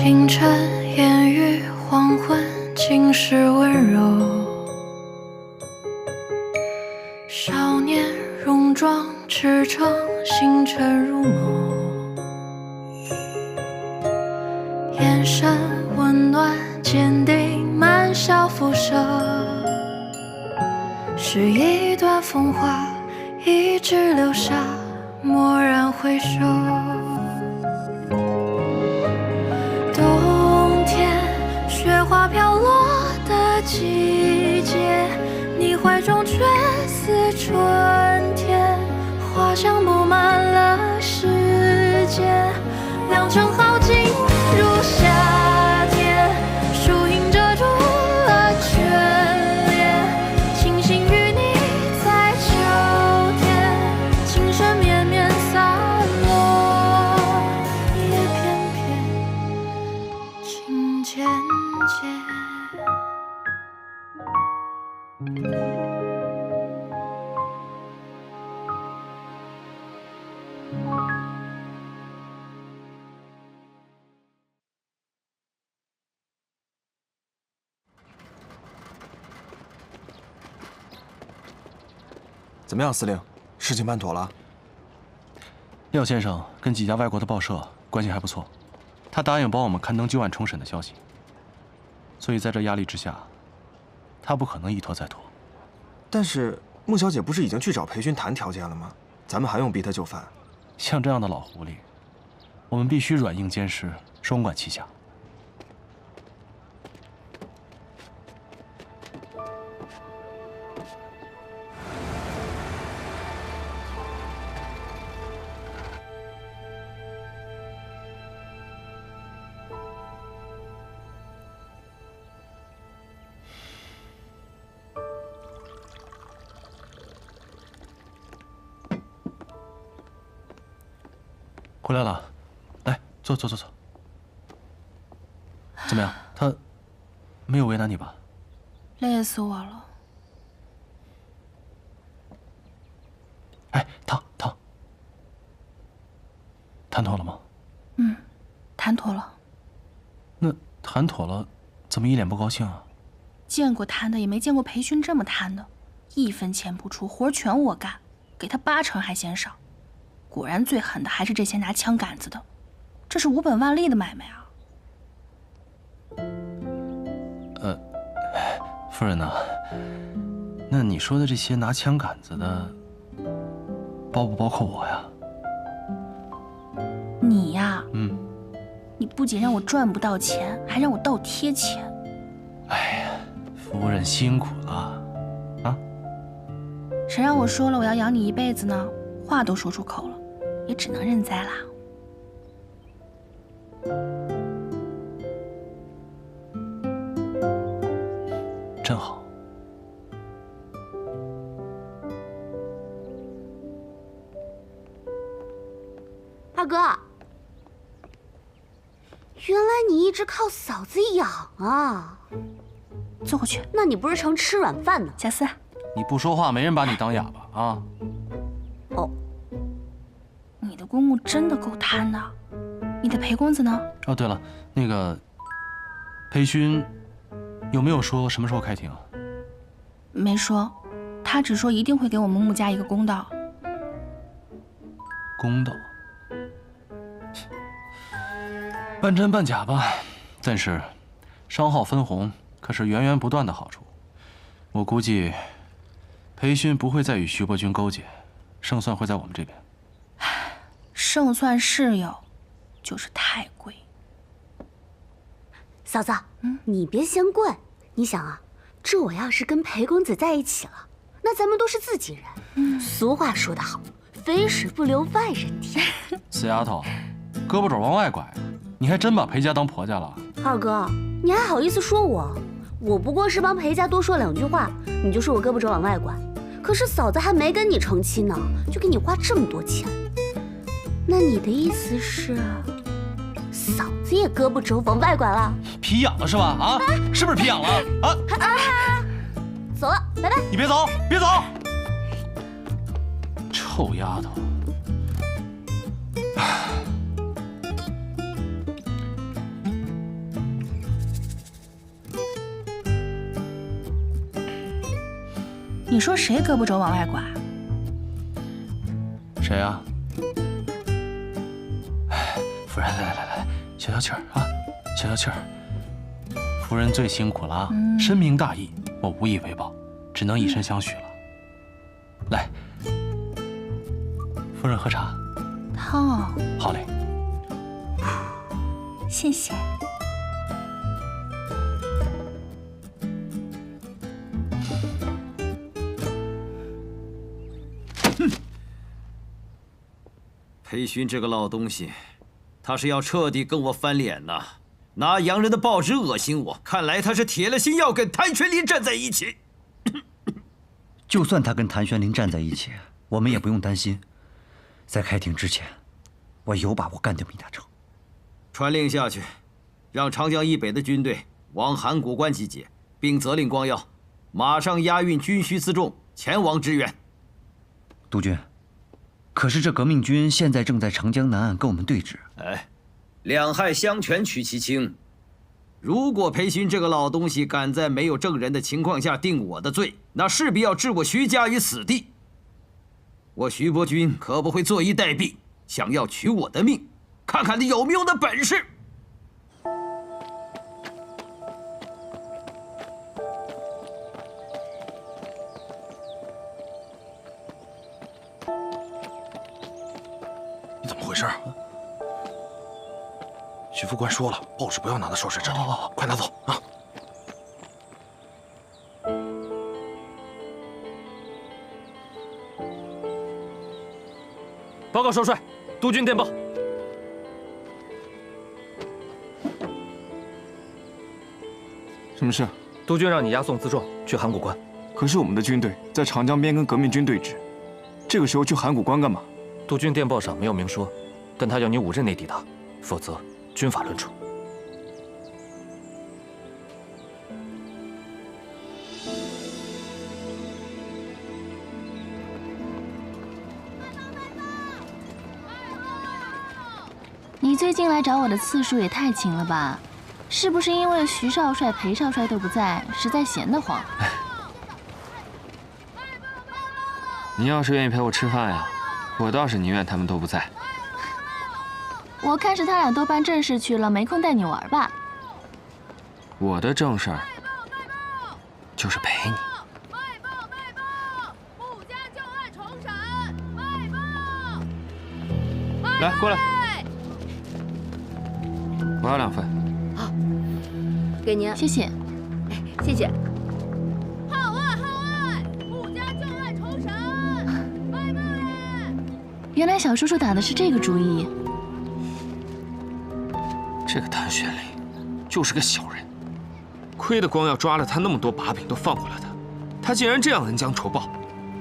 清晨烟雨，黄昏尽是温柔。少年戎装驰骋，星辰如眸。眼神温暖坚定，满笑辐射。是一段风华，一直留下，蓦然回首。冬天，雪花飘落的季节，你怀中却似春天，花香布满了世界，良辰好景如夏天，树影遮住了眷恋，庆幸与你在秋天，情深绵绵洒落，也偏偏情渐渐。怎么样，司令？事情办妥了？廖先生跟几家外国的报社关系还不错，他答应帮我们刊登旧案重审的消息。所以在这压力之下，他不可能一拖再拖。但是穆小姐不是已经去找裴勋谈条件了吗？咱们还用逼他就范？像这样的老狐狸，我们必须软硬兼施，双管齐下。回来了，来坐。怎么样？他没有为难你吧？累死我了。哎，汤，谈妥了吗？谈妥了。那谈妥了，怎么一脸不高兴啊？见过贪的，也没见过裴勋这么贪的，1分钱不出，活全我干，给他8成还嫌少。果然最狠的还是这些拿枪杆子的，这是无本万利的买卖啊！夫人呐，那你说的这些拿枪杆子的，包不包括我呀？你呀，你不仅让我赚不到钱，还让我倒贴钱。哎呀，夫人辛苦了啊！谁让我说了我要养你一辈子呢？话都说出口了，也只能认栽啦。真好。二哥，原来你一直靠嫂子养啊！坐过去。那你不是成吃软饭呢？贾斯，你不说话，没人把你当哑巴啊！哦，你的公公真的够贪的。你的裴公子呢？哦，对了，那个裴勋有没有说什么时候开庭啊？没说，他只说一定会给我们穆家一个公道。公道，半真半假吧，但是商号分红可是源源不断的好处。我估计裴勋不会再与徐伯君勾结，胜算会在我们这边。胜算是有，就是太贵。嫂子，你别嫌贵。你想啊，这我要是跟裴公子在一起了，那咱们都是自己人。俗话说得好，肥水不流外人田。死丫头，胳膊肘往外拐，你还真把裴家当婆家了？二哥，你还好意思说我？我不过是帮裴家多说2句话，你就说我胳膊肘往外拐。可是嫂子还没跟你成亲呢，就给你花这么多钱。那你的意思是，嫂子也胳膊肘往外拐了？皮痒了是吧？啊，是不是皮痒了？啊！走了，拜拜。你别走，别走！臭丫头！你说谁胳膊肘往外刮？谁啊？哎，夫人，来，消消气儿啊，消消气儿。夫人最辛苦了，深明大义，我无以为报，只能以身相许了。来，夫人喝茶。汤。好嘞。谢谢。裴勋这个老东西，他是要彻底跟我翻脸呐！拿洋人的报纸恶心我，看来他是铁了心要跟谭玄林站在一起。就算他跟谭玄林站在一起，我们也不用担心。在开庭之前，我有把握干掉米大成。传令下去，让长江以北的军队往函谷关集结，并责令光耀马上押运军需辎重前往支援。督军。可是这革命军现在正在长江南岸跟我们对峙。哎，两害相权取其轻。如果裴勋这个老东西敢在没有证人的情况下定我的罪，那势必要置我徐家于死地。我徐伯钧可不会坐以待毙，想要取我的命，看看你有没有那本事。怎么回事？徐副官说了，报纸不要拿到少帅这里，快拿走啊！报告少帅，督军电报。什么事？督军让你押送辎重去函谷关。可是我们的军队在长江边跟革命军对峙，这个时候去函谷关干嘛？督军电报上没有明说，但他要你5日内抵达，否则军法论处。你最近来找我的次数也太勤了吧？是不是因为徐少帅、裴少帅都不在，实在闲得慌？你要是愿意陪我吃饭呀，我倒是宁愿他们都不在。我看是他俩都办正事去了，没空带你玩吧？我的正事儿就是陪你。来，过来。我要2份。好，给您。谢谢。谢谢。号外！穆家旧案重审！外报耶！原来小叔叔打的是这个主意。这个谭玄林就是个小人，亏得光耀抓了他那么多把柄都放过了他，他竟然这样恩将仇报。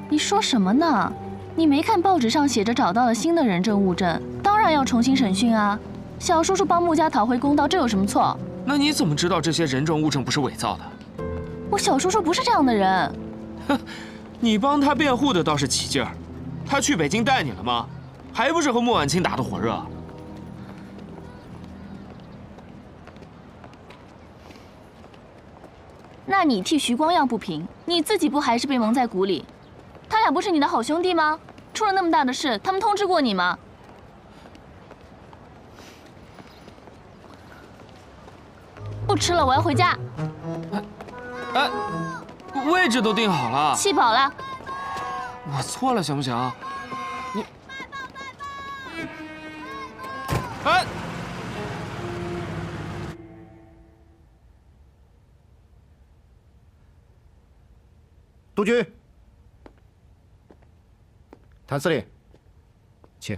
你说什么呢？你没看报纸上写着找到了新的人证物证，当然要重新审讯啊。小叔叔帮穆家讨回公道，这有什么错？那你怎么知道这些人证物证不是伪造的？我小叔叔不是这样的人。哼，你帮他辩护的倒是起劲儿，他去北京带你了吗？还不是和穆婉清打得火热？那你替徐光耀不平，你自己不还是被蒙在鼓里？他俩不是你的好兄弟吗？出了那么大的事，他们通知过你吗？不吃了，我要回家。哎，位置都定好了。气饱了。我错了，行不行？你，哎，督军，谭司令，请。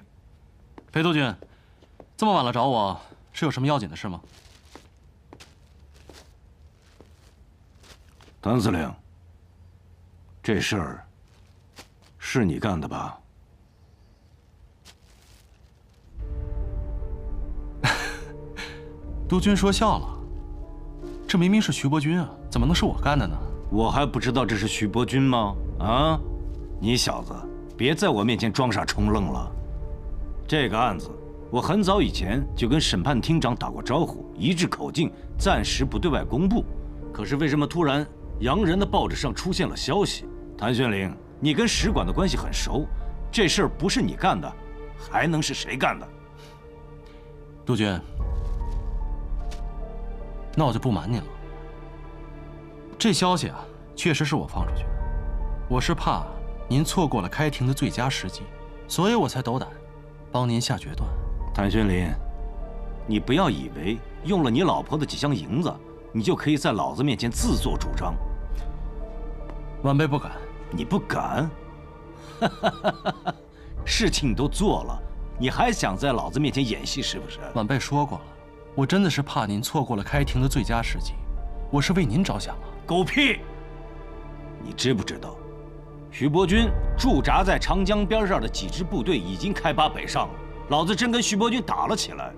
裴督军，这么晚了找我，是有什么要紧的事吗？谭司令，这事儿是你干的吧？督军说笑了，这明明是徐伯钧啊，怎么能是我干的呢？我还不知道这是徐伯钧吗？啊，你小子别在我面前装傻充愣了。这个案子我很早以前就跟审判厅长打过招呼，一致口径，暂时不对外公布。可是为什么突然洋人的报纸上出现了消息，谭宣灵，你跟使馆的关系很熟，这事儿不是你干的，还能是谁干的？督军，那我就不瞒您了。这消息啊，确实是我放出去的。我是怕您错过了开庭的最佳时机，所以我才斗胆帮您下决断。谭宣林，你不要以为用了你老婆的几箱银子，你就可以在老子面前自作主张。晚辈不敢。你不敢？事情你都做了，你还想在老子面前演戏是不是？晚辈说过了，我真的是怕您错过了开庭的最佳时机，我是为您着想啊。狗屁！你知不知道，徐伯钧驻扎在长江边上的几支部队已经开拔北上了，老子真跟徐伯钧打了起来。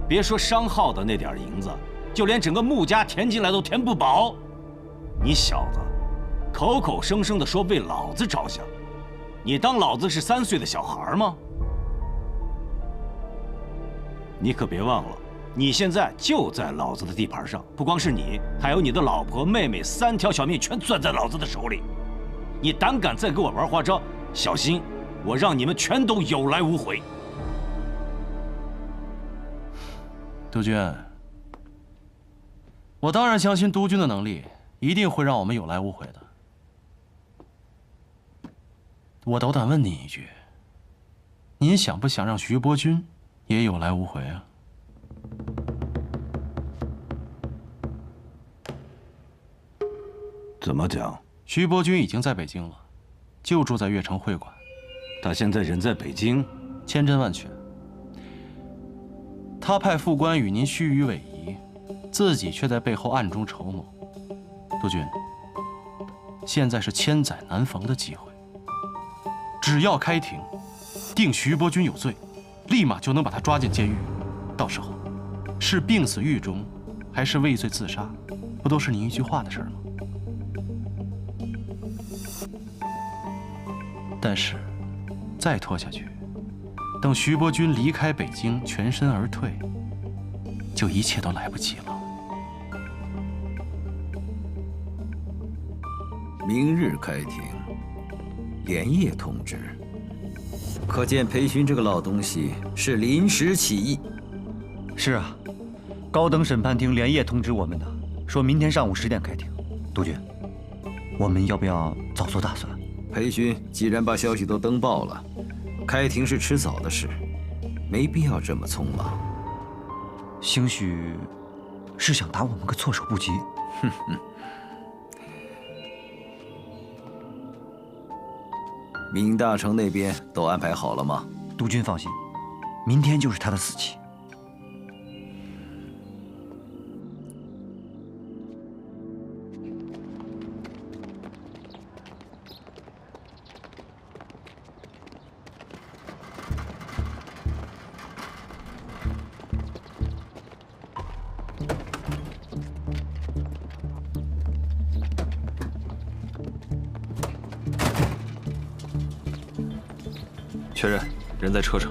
别说商号的那点银子，就连整个穆家填进来都填不饱。你小子口口声声的说为老子着想，你当老子是3岁的小孩吗？你可别忘了，你现在就在老子的地盘上，不光是你，还有你的老婆、妹妹，3条小命全攥在老子的手里。你胆敢再给我玩花招，小心我让你们全都有来无回。督军，我当然相信督军的能力，一定会让我们有来无回的。我斗胆问您一句，您想不想让徐伯钧也有来无回啊？怎么讲？徐伯钧已经在北京了，就住在悦城会馆。他现在人在北京，千真万确。他派副官与您虚与委蛇，自己却在背后暗中筹谋。督军，现在是千载难逢的机会，只要开庭，定徐伯钧有罪，立马就能把他抓进监狱。到时候，是病死狱中，还是畏罪自杀，不都是您一句话的事儿吗？但是，再拖下去，等徐伯钧离开北京，全身而退，就一切都来不及了。明日开庭，连夜通知。可见裴勋这个老东西是临时起意。是啊，高等审判庭连夜通知我们的，说明天上午10点开庭。督军，我们要不要早做打算？裴勋既然把消息都登报了，开庭是迟早的事，没必要这么匆忙。兴许是想打我们个措手不及。哼哼。闵大成那边都安排好了吗？督军放心，明天就是他的死期。确认，人在车上。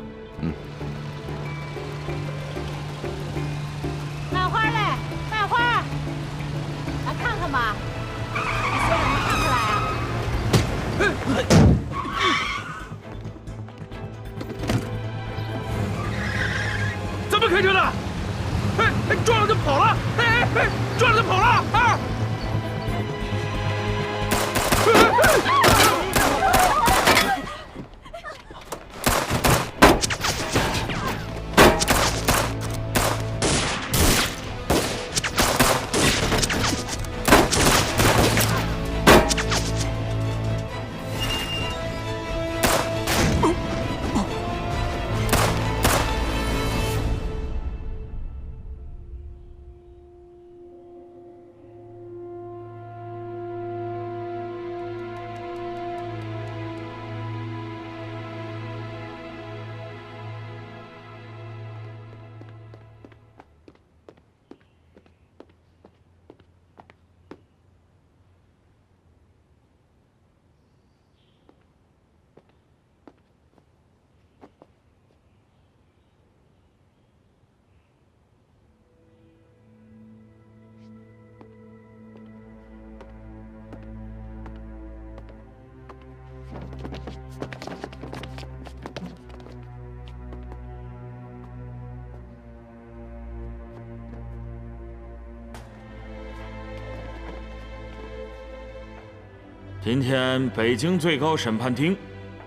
卖花嘞，卖花，来看看吧。先生，您看出来啊？怎么开车的？撞了就跑了！撞了就跑了！啊！今天北京最高审判厅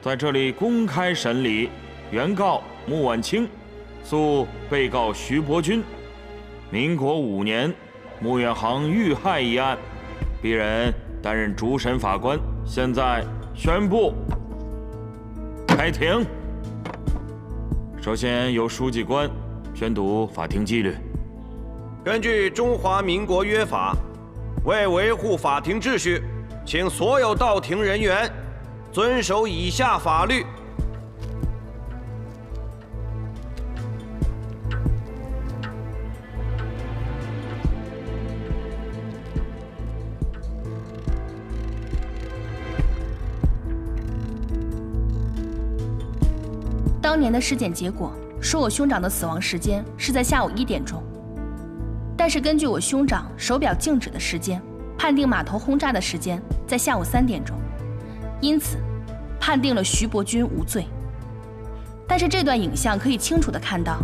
在这里公开审理原告穆晚清诉被告徐伯钧民国5年穆远航遇害一案，鄙人担任主审法官，现在宣布开庭。首先由书记官宣读法庭纪律。根据中华民国约法，为维护法庭秩序，请所有到庭人员遵守以下法律。当年的尸检结果说我兄长的死亡时间是在下午1点钟，但是根据我兄长手表静止的时间，判定码头轰炸的时间在下午3点钟，因此判定了徐伯钧无罪。但是这段影像可以清楚地看到，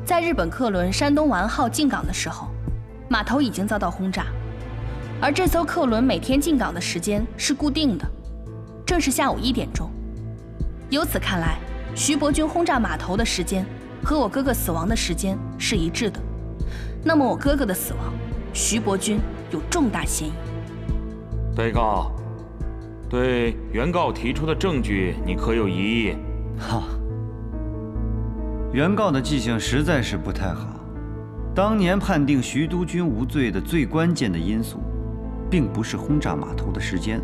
在日本客轮山东丸号进港的时候，码头已经遭到轰炸，而这艘客轮每天进港的时间是固定的，正是下午1点钟。由此看来，徐伯钧轰炸码头的时间和我哥哥死亡的时间是一致的。那么我哥哥的死亡，徐伯钧有重大嫌疑。被告，对原告提出的证据，你可有异议？哈，原告的记性实在是不太好。当年判定徐督军无罪的最关键的因素，并不是轰炸码头的时间，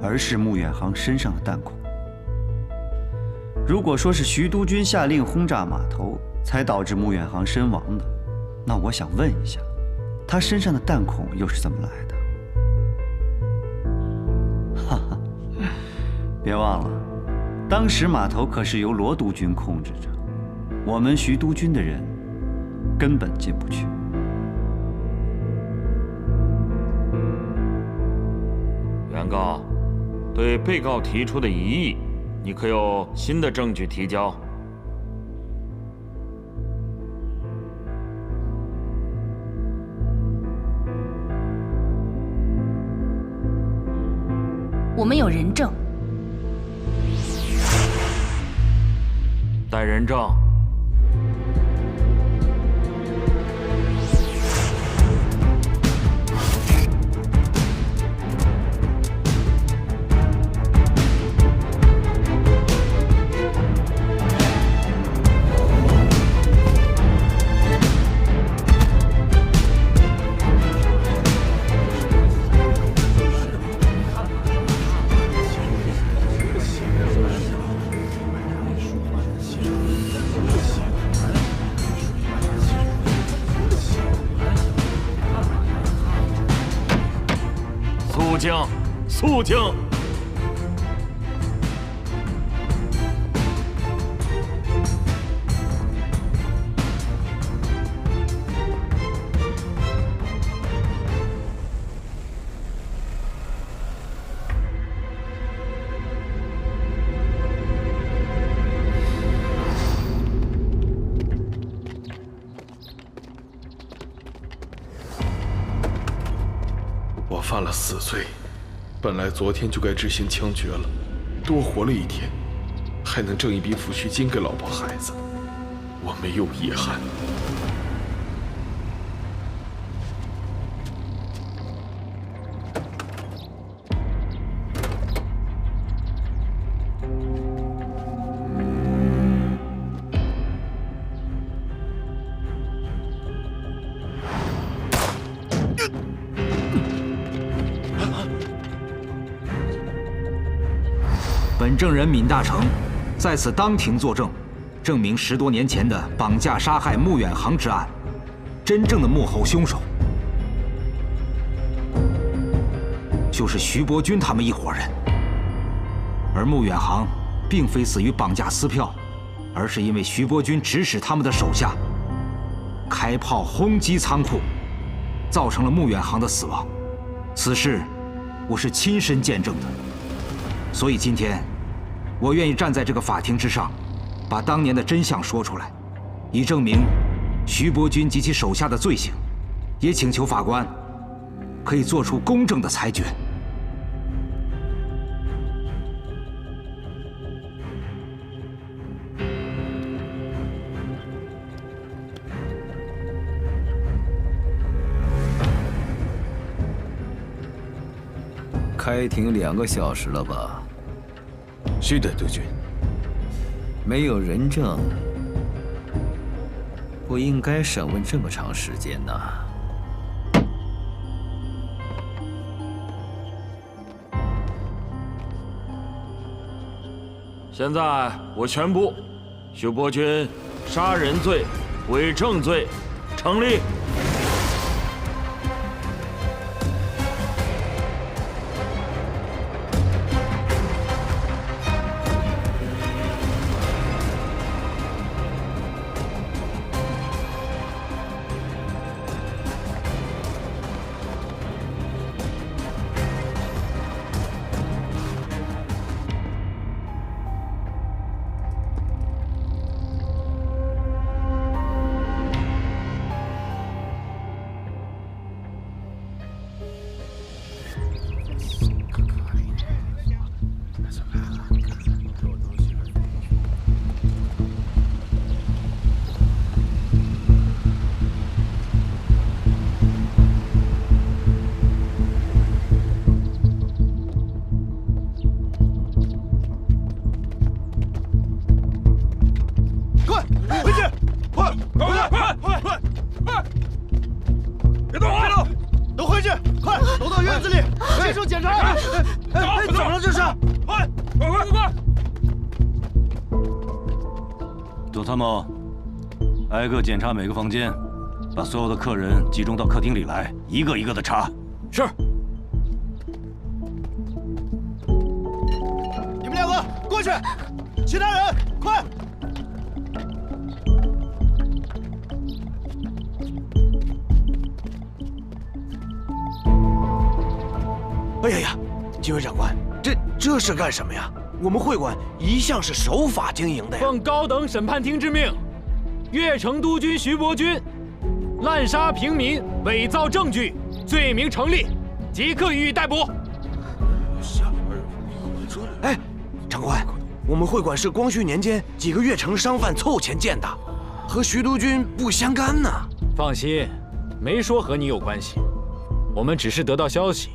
而是穆远航身上的弹孔。如果说是徐督军下令轰炸码头，才导致穆远航身亡的，那我想问一下，他身上的弹孔又是怎么来的？哈哈，别忘了，当时码头可是由罗督军控制着，我们徐督军的人根本进不去。原告对被告提出的疑义，你可有新的证据提交？我们有人证。带人证。肃静，肃静！我犯了死罪，本来昨天就该执行枪决了，多活了1天，还能挣一笔抚恤金给老婆孩子，我没有遗憾。本证人闵大成在此当庭作证，证明10多年前的绑架杀害穆远航之案，真正的幕后凶手就是徐伯钧他们一伙人，而穆远航并非死于绑架撕票，而是因为徐伯钧指使他们的手下开炮轰击仓库，造成了穆远航的死亡。此事我是亲身见证的，所以今天我愿意站在这个法庭之上，把当年的真相说出来，以证明徐伯钧及其手下的罪行，也请求法官可以做出公正的裁决。开庭2个小时了吧？是的，督军。没有人证，不应该审问这么长时间呐。现在我宣布，徐伯钧杀人罪、伪证罪成立。挨个检查每个房间，把所有的客人集中到客厅里来，一个一个的查。是。你们2个过去，其他人快！哎呀呀，几位长官，这是干什么呀？我们会馆一向是守法经营的呀。奉高等审判庭之命，越城督军徐伯钧滥杀平民、伪造证据，罪名成立，即刻予以逮捕。哎，长官，我们会馆是光绪年间几个越城商贩凑钱建的，和徐督军不相干呢。放心，没说和你有关系。我们只是得到消息，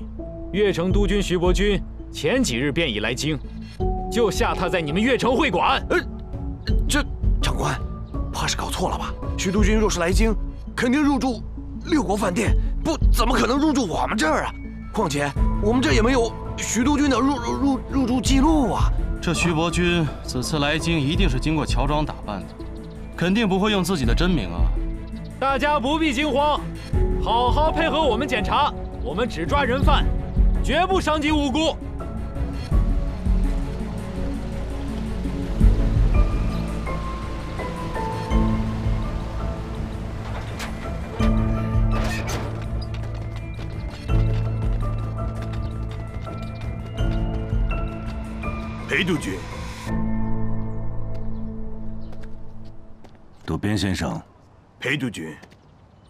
越城督军徐伯钧前几日便已来京，就下榻在你们越城会馆。这长官，怕是搞错了吧？徐督军若是来京，肯定入住6国饭店，不怎么可能入住我们这儿啊？况且我们这也没有徐督军的入住记录啊。这徐伯钧此次来京一定是经过乔装打扮的，肯定不会用自己的真名啊。大家不必惊慌，好好配合我们检查，我们只抓人犯，绝不伤及无辜。裴督军，渡边先生，裴督军，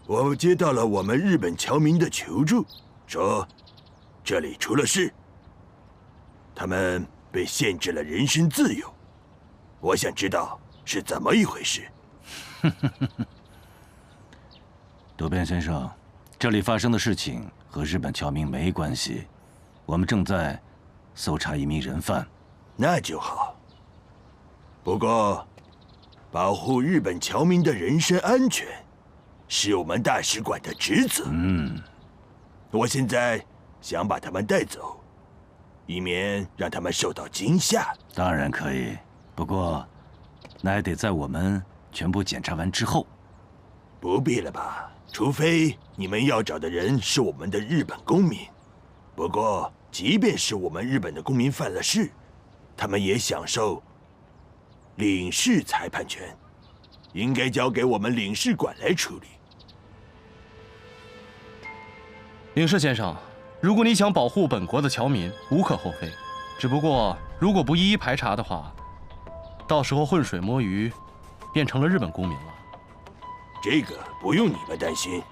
我接到了我们日本侨民的求助，说这里出了事，他们被限制了人身自由。我想知道是怎么一回事。渡边先生，这里发生的事情和日本侨民没关系，我们正在搜查一名人犯。那就好。不过，保护日本侨民的人身安全，是我们大使馆的职责。我现在想把他们带走，以免让他们受到惊吓。当然可以，不过那还得在我们全部检查完之后。不必了吧？除非你们要找的人是我们的日本公民。不过，即便是我们日本的公民犯了事，他们也享受领事裁判权，应该交给我们领事馆来处理。领事先生，如果你想保护本国的侨民，无可厚非。只不过如果不一一排查的话，到时候浑水摸鱼，变成了日本公民了。这个不用你们担心，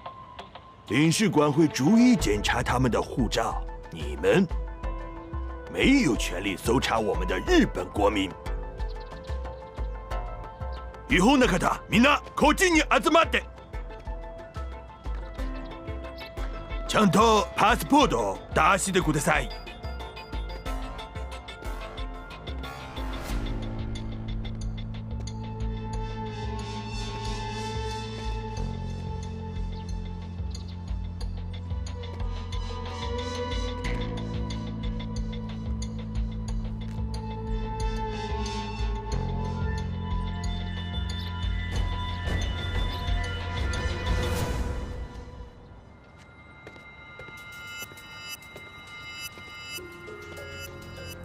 领事馆会逐一检查他们的护照。你们没有权利搜查我们的日本国民。違法な方、みんなこっちに集まって。ちゃんとパスポートを出してください。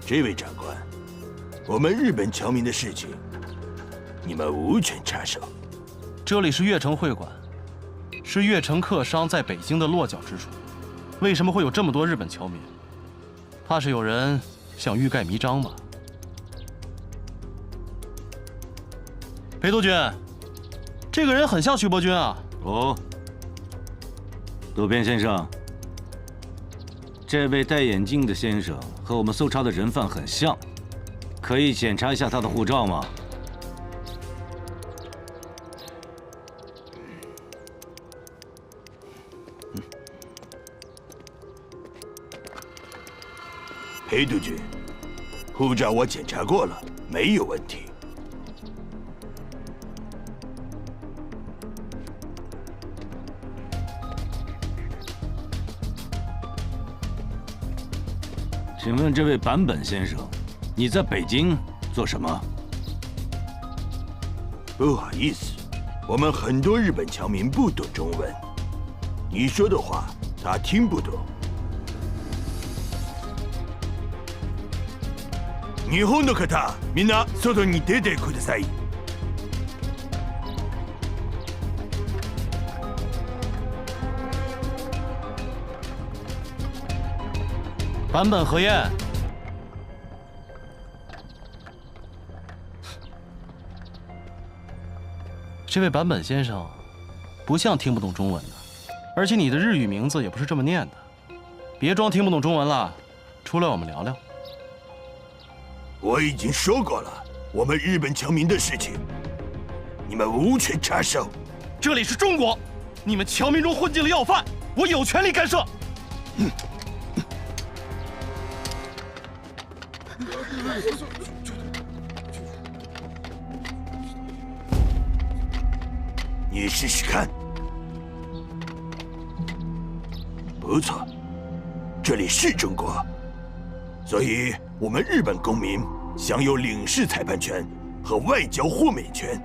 这位长官，我们日本侨民的事情，你们无权插手。这里是悦城会馆，是悦城客商在北京的落脚之处。为什么会有这么多日本侨民？怕是有人想欲盖弥彰吧？裴督军，这个人很像徐伯钧啊。哦，渡边先生，这位戴眼镜的先生和我们搜查的人犯很像，可以检查一下他的护照吗？裴督军，护照我检查过了，没有问题。请问这位坂本先生，你在北京做什么？不好意思，我们很多日本侨民不懂中文，你说的话他听不懂。日本の方、みんな外に出てください。坂本和彦，这位坂本先生不像听不懂中文的，而且你的日语名字也不是这么念的。别装听不懂中文了，出来我们聊聊。我已经说过了，我们日本侨民的事情，你们无权插手。这里是中国，你们侨民中混进了要犯，我有权利干涉。你试试看。不错，这里是中国，所以我们日本公民享有领事裁判权和外交豁免权，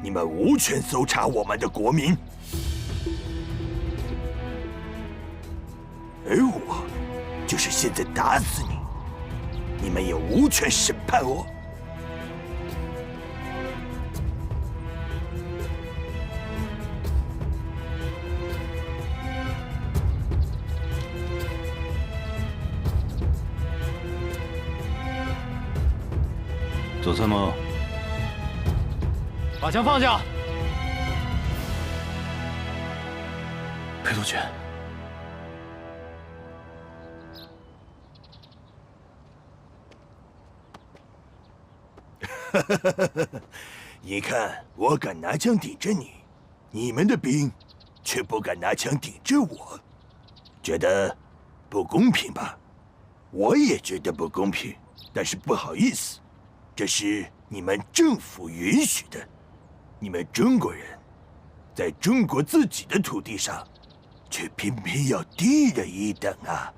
你们无权搜查我们的国民。而我就是现在打死你，你们也无权审判我。佐参谋，把枪放下。裴督军，你看，我敢拿枪顶着你，你们的兵却不敢拿枪顶着我，觉得不公平吧？我也觉得不公平，但是不好意思。这是你们政府允许的，你们中国人，在中国自己的土地上，却偏偏要低人一等啊！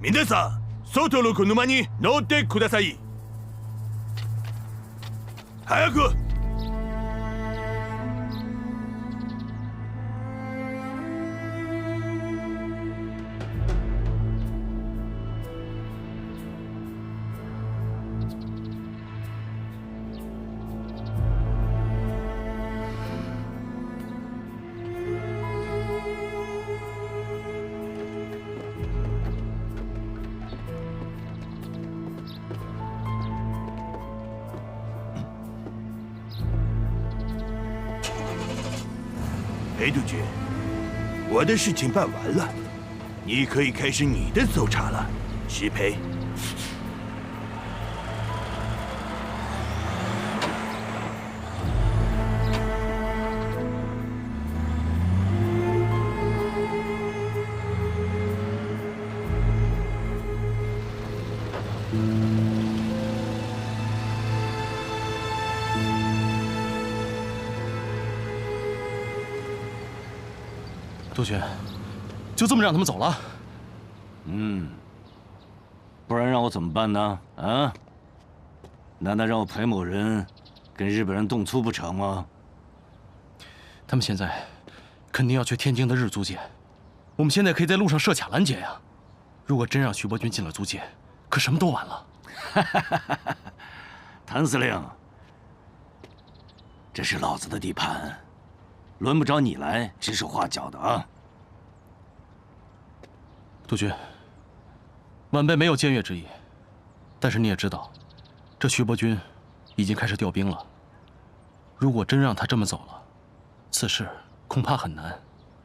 皆さん、外の車に乗ってください。早く！裴督军，我的事情办完了，你可以开始你的搜查了，石培。督军，就这么让他们走了？不然让我怎么办呢？啊？难道让我裴某人跟日本人动粗不成吗？他们现在肯定要去天津的日租界，我们现在可以在路上设卡拦截呀。如果真让徐伯钧进了租界，可什么都晚了。谭司令，这是老子的地盘，轮不着你来指手画脚的啊！督军，晚辈没有僭越之意，但是你也知道，这徐伯钧已经开始调兵了。如果真让他这么走了，此事恐怕很难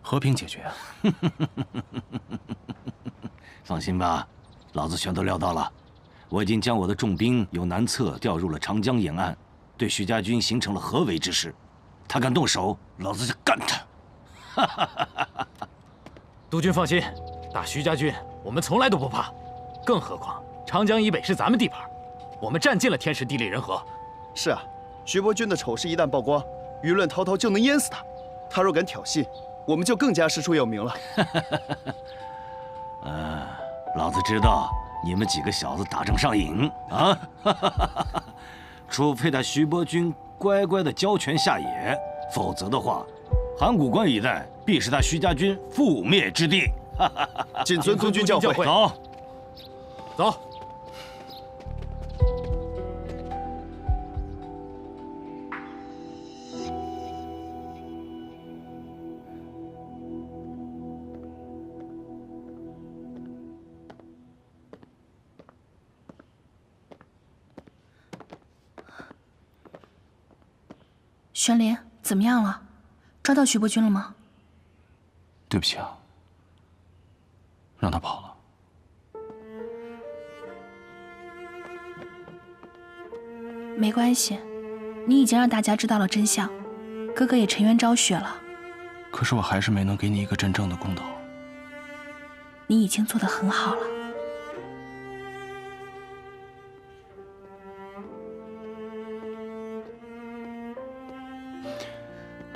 和平解决啊。放心吧，老子全都料到了。我已经将我的重兵由南侧调入了长江沿岸，对徐家军形成了合围之势。他敢动手，老子就干他！督军放心，打徐家军我们从来都不怕，更何况长江以北是咱们地盘，我们占尽了天时地利人和。是啊，徐伯钧的丑事一旦曝光，舆论滔滔就能淹死他。他若敢挑衅，我们就更加师出有名了。老子知道你们几个小子打仗上瘾啊！除非他徐伯钧乖乖的交权下野，否则的话，函谷关一带必是他徐家军覆灭之地。谨遵督军教诲。走，走。玄林，怎么样了？抓到徐伯钧了吗？对不起啊，让他跑了。没关系，你已经让大家知道了真相，哥哥也沉冤昭雪了。可是我还是没能给你一个真正的公道。你已经做得很好了。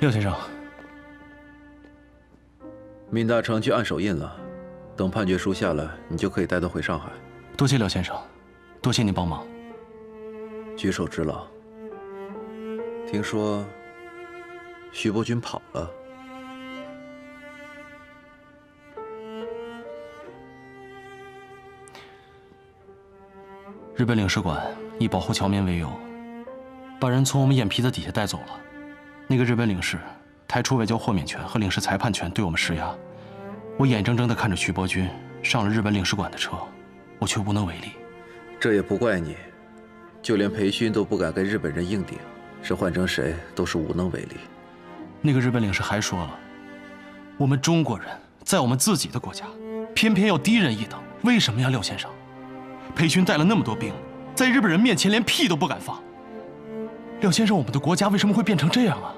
廖先生，闵大成去按手印了，等判决书下来，你就可以带他回上海。多谢廖先生，多谢您帮忙。举手之劳。听说徐伯钧跑了。日本领事馆以保护侨民为由，把人从我们眼皮子底下带走了。那个日本领事抬出外交豁免权和领事裁判权对我们施压，我眼睁睁地看着徐伯钧上了日本领事馆的车，我却无能为力。这也不怪你，就连裴勋都不敢跟日本人硬顶，是换成谁都是无能为力。那个日本领事还说了，我们中国人在我们自己的国家，偏偏要低人一等，为什么呀，廖先生？裴勋带了那么多兵，在日本人面前连屁都不敢放。廖先生，我们的国家为什么会变成这样啊？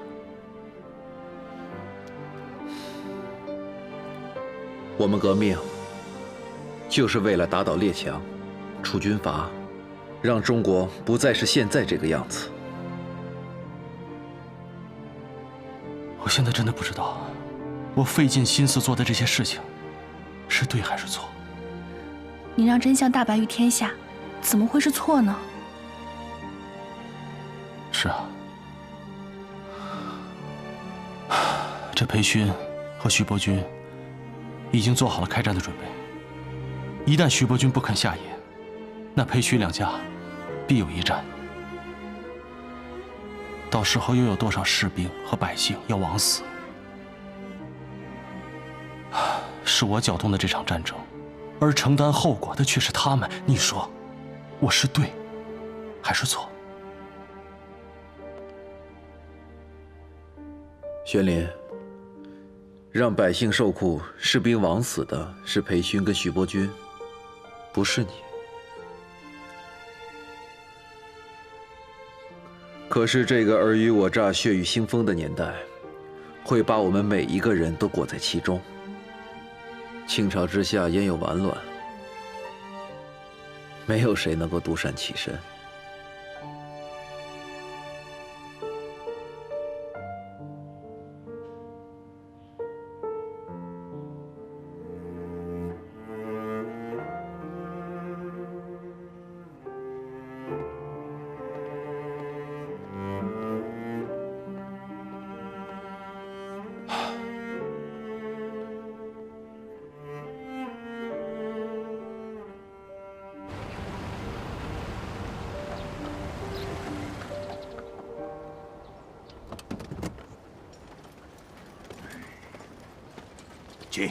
我们革命就是为了打倒列强，除军阀，让中国不再是现在这个样子。我现在真的不知道，我费尽心思做的这些事情，是对还是错？你让真相大白于天下，怎么会是错呢？是啊，这裴勋和徐伯钧已经做好了开战的准备。一旦徐伯钧不肯下野，那裴徐两家必有一战。到时候又有多少士兵和百姓要枉死？是我搅动的这场战争，而承担后果的却是他们。你说，我是对还是错？玄林，让百姓受苦、士兵枉死的是裴勋跟徐伯钧，不是你。可是这个尔虞我诈、血雨腥风的年代，会把我们每一个人都裹在其中。倾巢之下焉有完卵？没有谁能够独善其身。请。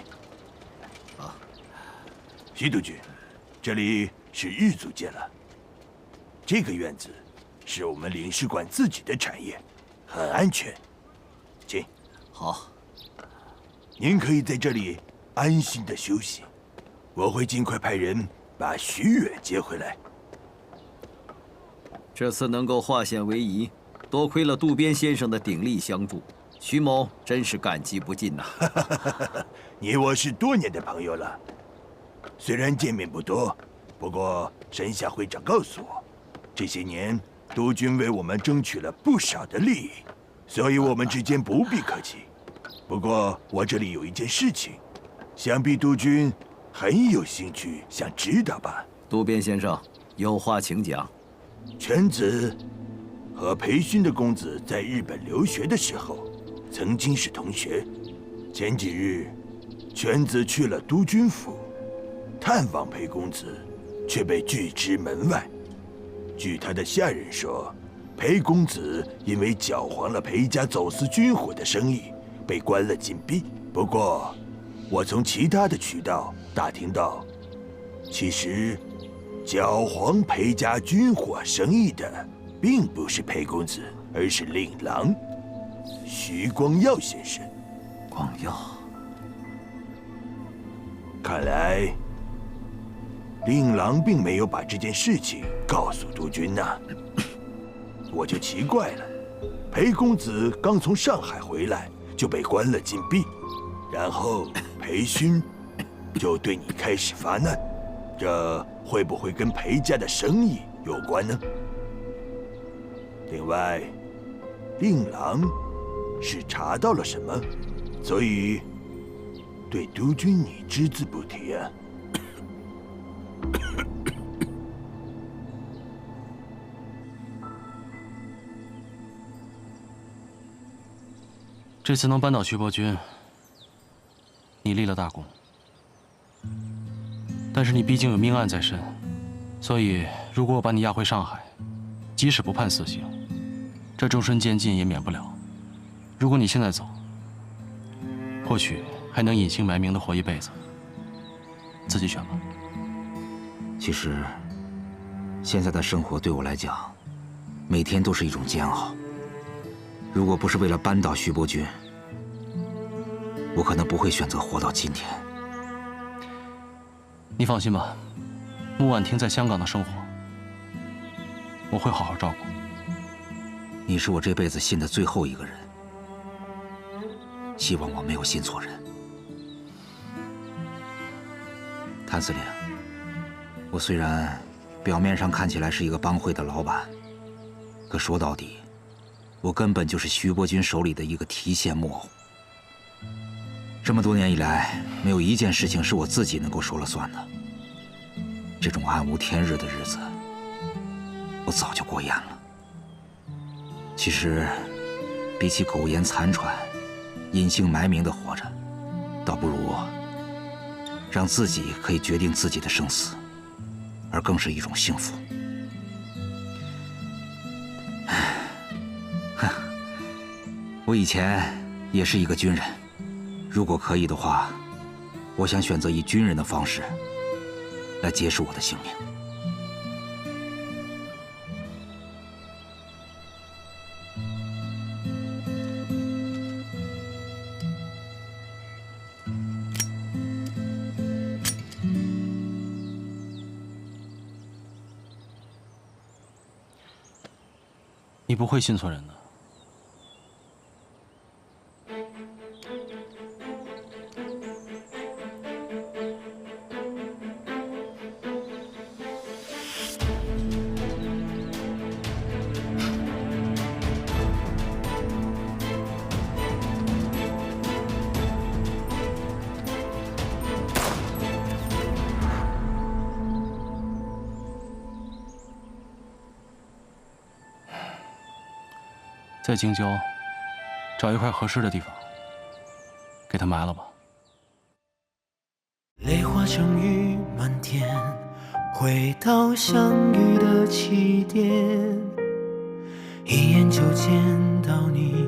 徐督军，这里是日租界了。这个院子是我们领事馆自己的产业，很安全。请。好。您可以在这里安心的休息，我会尽快派人把徐远接回来。这次能够化险为夷，多亏了渡边先生的鼎力相助。徐某真是感激不尽呐！你我是多年的朋友了，虽然见面不多，不过沈夏会长告诉我，这些年督军为我们争取了不少的利益，所以我们之间不必客气。不过我这里有一件事情，想必督军很有兴趣想知道吧？渡边先生，有话请讲。犬子和裴勋的公子在日本留学的时候，曾经是同学。前几日，犬子去了督军府，探望裴公子，却被拒之门外。据他的下人说，裴公子因为搅黄了裴家走私军火的生意，被关了禁闭。不过，我从其他的渠道打听到，其实搅黄裴家军火生意的，并不是裴公子，而是令郎徐光耀先生。光耀，看来令郎并没有把这件事情告诉督军呐，我就奇怪了。裴公子刚从上海回来就被关了禁闭，然后裴勋就对你开始发难，这会不会跟裴家的生意有关呢？另外，令郎是查到了什么，所以对督军你只字不提啊？这次能扳倒徐伯钧，你立了大功。但是你毕竟有命案在身，所以如果我把你押回上海，即使不判死刑，这终身监禁也免不了。如果你现在走，或许还能隐姓埋名的活一辈子。自己选吧。其实，现在的生活对我来讲，每天都是一种煎熬。如果不是为了扳倒徐伯钧，我可能不会选择活到今天。你放心吧，穆婉婷在香港的生活，我会好好照顾。你是我这辈子信的最后一个人，希望我没有信错人。谭司令，我虽然表面上看起来是一个帮会的老板，可说到底，我根本就是徐伯钧手里的一个提线木偶。这么多年以来，没有一件事情是我自己能够说了算的。这种暗无天日的日子，我早就过厌了。其实，比起苟延残喘、隐姓埋名的活着，倒不如让自己可以决定自己的生死，而更是一种幸福。我以前也是一个军人，如果可以的话，我想选择以军人的方式来结束我的性命。你不会信错人的。在京郊找一块合适的地方，给他埋了吧。泪化成雨满天，回到相遇的起点，一眼就见到你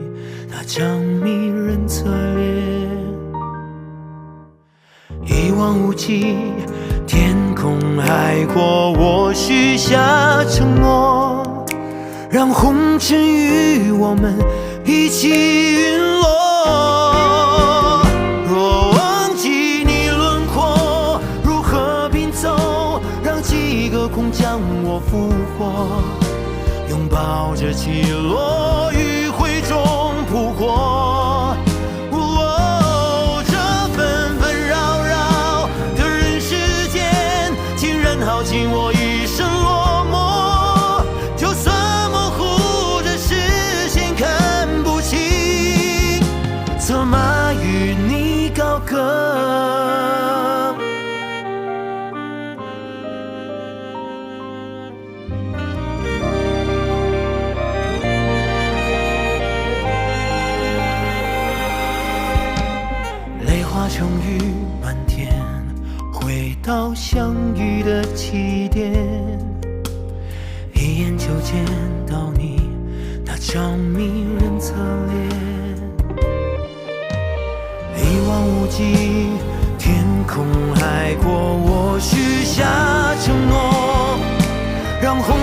那张迷人侧脸，一望无际，天空海阔，我许下承诺，让红尘与我们一起陨落。若忘记你轮廓如何拼凑，让几个空将我俘获，拥抱着起落，余晖中扑火。这纷纷扰扰的人世间，竟然耗尽我一生落寞。就算策马与你高歌，泪化成雨满天，回到相遇的起点，一眼就见到你那张迷人侧脸。一望无际，天空海阔，我许下承诺，让红